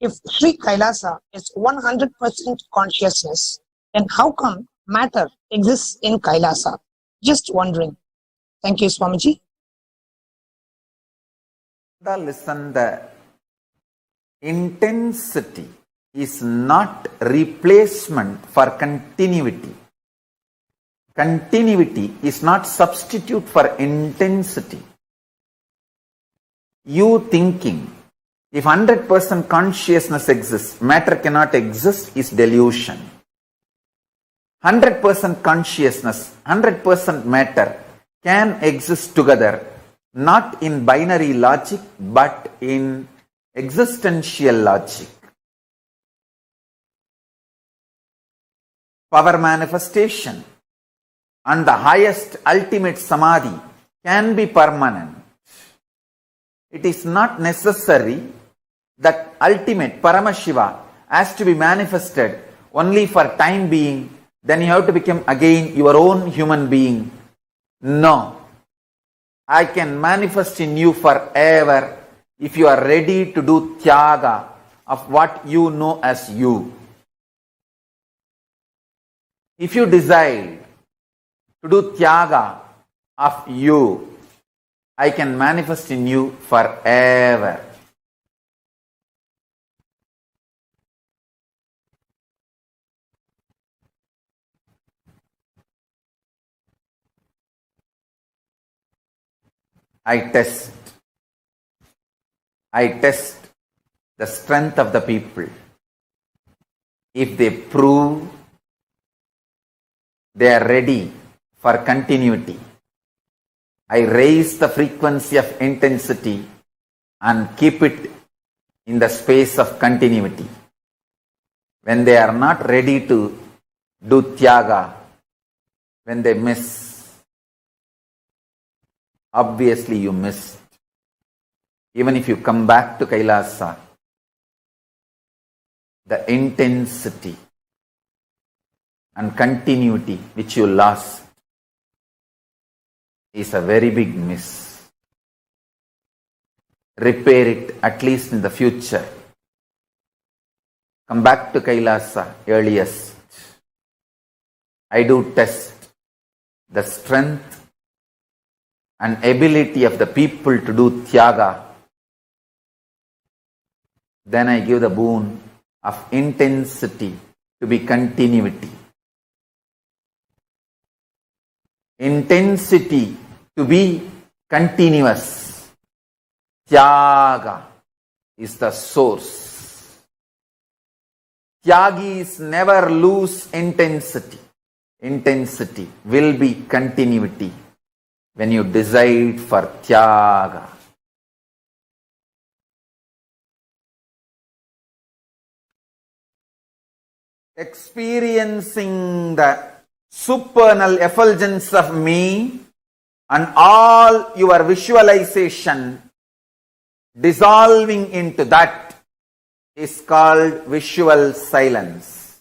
If Sri Kailasa is 100% consciousness, then how come matter exists in Kailasa? Just wondering. Thank you, Swamiji. Listen, the intensity is not replacement for continuity. Continuity is not substitute for intensity. You thinking, if 100% consciousness exists, matter cannot exist is delusion. 100% consciousness, 100% matter can exist together, not in binary logic, but in existential logic. Power manifestation and the highest ultimate samadhi can be permanent. It is not necessary that ultimate Paramashiva has to be manifested only for time being, then you have to become again your own human being. No. I can manifest in you forever if you are ready to do tyaga of what you know as you. If you decide to do tyaga of you, I can manifest in you forever. I test the strength of the people. If they prove they are ready for continuity, I raise the frequency of intensity and keep it in the space of continuity. When they are not ready to do tyaga, when they miss, obviously you missed. Even if you come back to Kailasa, the intensity and continuity which you lost is a very big miss. Repair it at least in the future. Come back to Kailasa earliest. I do test the strength and ability of the people to do tyaga. Then I give the boon of intensity to be continuity. Intensity to be continuous. Tyaga is the source. Tyagis never lose intensity. Intensity will be continuity when you decide for tyaga. Experiencing the supernal effulgence of me and all your visualization dissolving into that is called visual silence.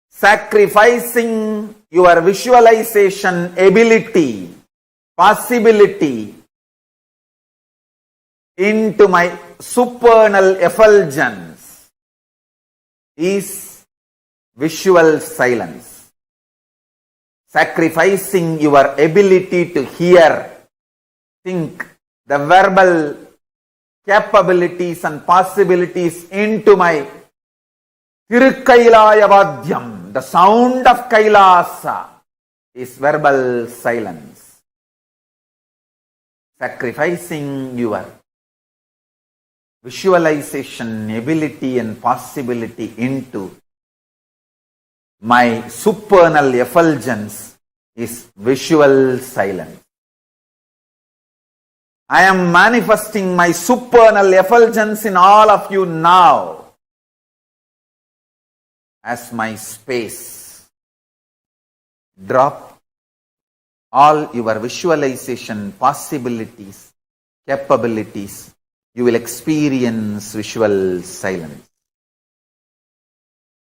Sacrificing your visualization ability, possibility into my supernal effulgence is visual silence. Sacrificing your ability to hear, think, the verbal capabilities and possibilities into my Tirukailaya Vadyam, the sound of Kailasa, is verbal silence. Sacrificing your visualization ability and possibility into my supernal effulgence is visual silence. I am manifesting my supernal effulgence in all of you now as my space. Drop all your visualization possibilities, capabilities. You will experience visual silence.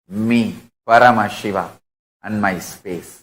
Me, Paramashiva, and my space.